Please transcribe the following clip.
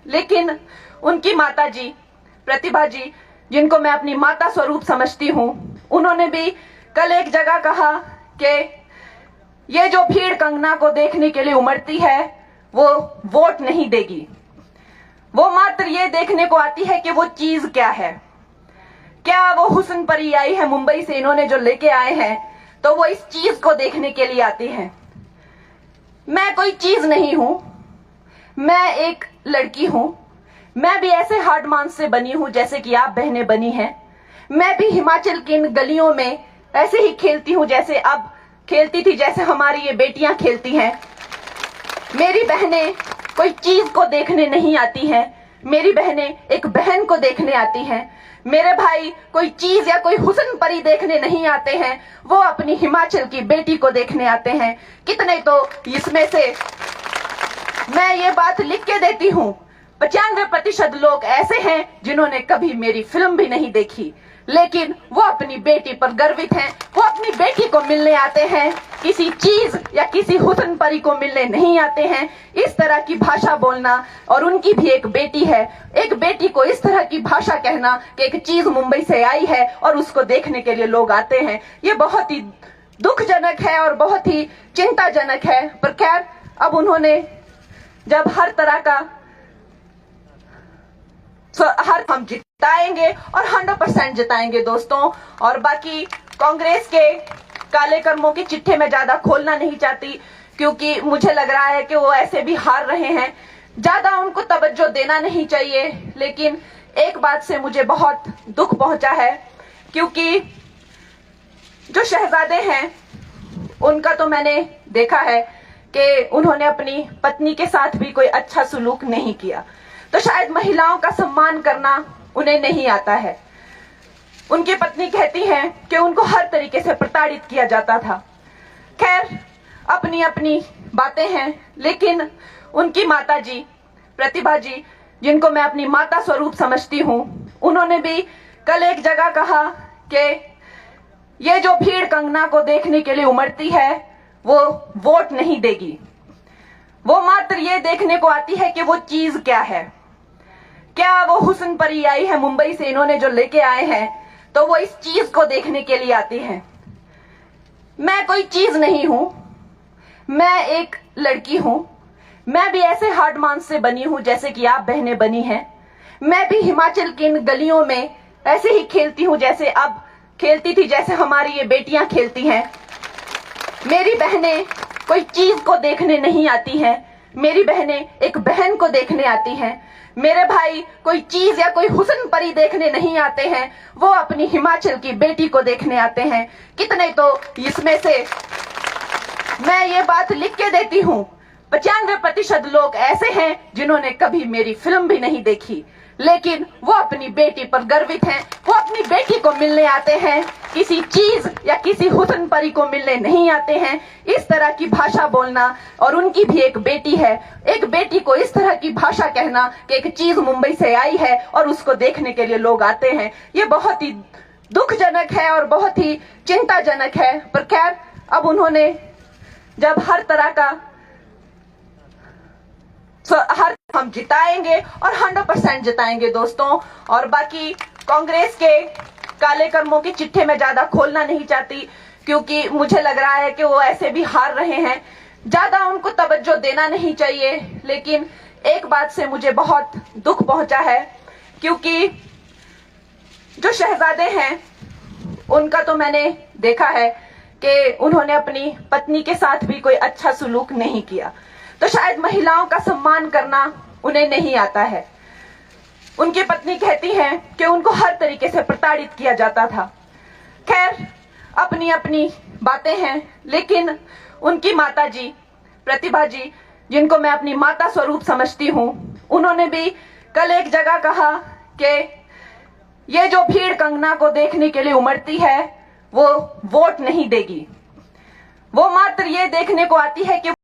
लेकिन उनकी माता जी प्रतिभा जी, जिनको मैं अपनी माता स्वरूप समझती हूँ, उन्होंने भी कल एक जगह कहा कि ये जो भीड़ कंगना को देखने के लिए उमड़ती है वो वोट नहीं देगी, वो मात्र ये देखने को आती है कि वो चीज क्या है। क्या वो हुस्न परी आई है मुंबई से, इन्होंने जो लेके आए हैं, तो वो इस चीज को देखने के लिए आती हैं। मैं कोई चीज नहीं हूं, मैं एक लड़की हूं। मैं भी ऐसे हार्ड मांस से बनी हूं जैसे कि आप बहनें बनी हैं। मैं भी हिमाचल की इन गलियों में ऐसे ही खेलती हूं जैसे अब खेलती थी, जैसे हमारी ये बेटियां खेलती हैं। मेरी बहनें कोई चीज को देखने नहीं आती हैं, मेरी बहनें एक बहन को देखने आती हैं। मेरे भाई कोई चीज या कोई हुस्न परी देखने नहीं आते हैं, वो अपनी हिमाचल की बेटी को देखने आते हैं। कितने तो इसमें से मैं ये बात लिख के देती हूँ, 95% लोग ऐसे हैं जिन्होंने कभी मेरी फिल्म भी नहीं देखी, लेकिन वो अपनी बेटी पर गर्वित हैं। वो अपनी बेटी को मिलने आते हैं, किसी चीज या किसी हुस्न परी को मिलने नहीं आते हैं। इस तरह की भाषा बोलना, और उनकी भी एक बेटी है, एक बेटी को इस तरह की भाषा कहना कि एक चीज मुंबई से आई है और उसको देखने के लिए लोग आते हैं, ये बहुत ही दुखजनक है और बहुत ही चिंताजनक है। पर खैर, अब उन्होंने जब हर तरह का हम जिताएंगे और 100% जिताएंगे दोस्तों। और बाकी कांग्रेस के काले कर्मों की चिट्ठे में ज्यादा खोलना नहीं चाहती, क्योंकि मुझे लग रहा है कि वो ऐसे भी हार रहे हैं, ज्यादा उनको तवज्जो देना नहीं चाहिए। लेकिन एक बात से मुझे बहुत दुख पहुंचा है, क्योंकि जो शहजादे हैं उनका तो मैंने देखा है कि उन्होंने अपनी पत्नी के साथ भी कोई अच्छा सलूक नहीं किया, तो शायद महिलाओं का सम्मान करना उन्हें नहीं आता है। उनकी पत्नी कहती हैं कि उनको हर तरीके से प्रताड़ित किया जाता था। खैर, अपनी अपनी बातें हैं, लेकिन उनकी माता जी प्रतिभा जी, जिनको मैं अपनी माता स्वरूप समझती हूँ, उन्होंने भी कल एक जगह कहा कि ये जो भीड़ कंगना को देखने के लिए उमड़ती है वो वोट नहीं देगी, वो मात्र ये देखने को आती है कि वो चीज क्या है। क्या वो हुस्न परी आई है मुंबई से, इन्होंने जो लेके आए हैं, तो वो इस चीज को देखने के लिए आती हैं। मैं कोई चीज नहीं हूं, मैं एक लड़की हूं। मैं भी ऐसे हार्ड मांस से बनी हूं जैसे कि आप बहनें बनी हैं। मैं भी हिमाचल की इन गलियों में ऐसे ही खेलती हूं जैसे अब खेलती थी, जैसे हमारी ये बेटियां खेलती हैं। मेरी बहनें कोई चीज को देखने नहीं आती हैं, मेरी बहनें एक बहन को देखने आती हैं। मेरे भाई कोई चीज या कोई हुस्न परी देखने नहीं आते हैं, वो अपनी हिमाचल की बेटी को देखने आते हैं। कितने तो इसमें से मैं ये बात लिख के देती हूँ, 95% लोग ऐसे हैं जिन्होंने कभी मेरी फिल्म भी नहीं देखी, लेकिन वो अपनी बेटी पर गर्वित हैं। वो अपनी बेटी को मिलने आते हैं, किसी चीज या किसी हुस्न परी को मिलने नहीं आते हैं। इस तरह की भाषा बोलना, और उनकी भी एक बेटी है, एक बेटी को इस तरह की भाषा कहना कि एक चीज मुंबई से आई है और उसको देखने के लिए लोग आते हैं, ये बहुत ही दुखजनक है और बहुत ही चिंताजनक है। पर खैर, अब उन्होंने जब हर तरह का हम जिताएंगे और 100% जिताएंगे दोस्तों। और बाकी कांग्रेस के काले कर्मों की चिट्ठे में ज्यादा खोलना नहीं चाहती, क्योंकि मुझे लग रहा है कि वो ऐसे भी हार रहे हैं, ज्यादा उनको तवज्जो देना नहीं चाहिए। लेकिन एक बात से मुझे बहुत दुख पहुंचा है, क्योंकि जो शहजादे हैं उनका तो मैंने देखा है कि उन्होंने अपनी पत्नी के साथ भी कोई अच्छा सलूक नहीं किया, तो शायद महिलाओं का सम्मान करना उन्हें नहीं आता है। उनकी पत्नी कहती हैं कि उनको हर तरीके से प्रताड़ित किया जाता था। खैर, अपनी अपनी बातें हैं, लेकिन उनकी माता जी प्रतिभा जी, जिनको मैं अपनी माता स्वरूप समझती हूँ, उन्होंने भी कल एक जगह कहा कि ये जो भीड़ कंगना को देखने के लिए उमड़ती है वो वोट नहीं देगी, वो मात्र ये देखने को आती है कि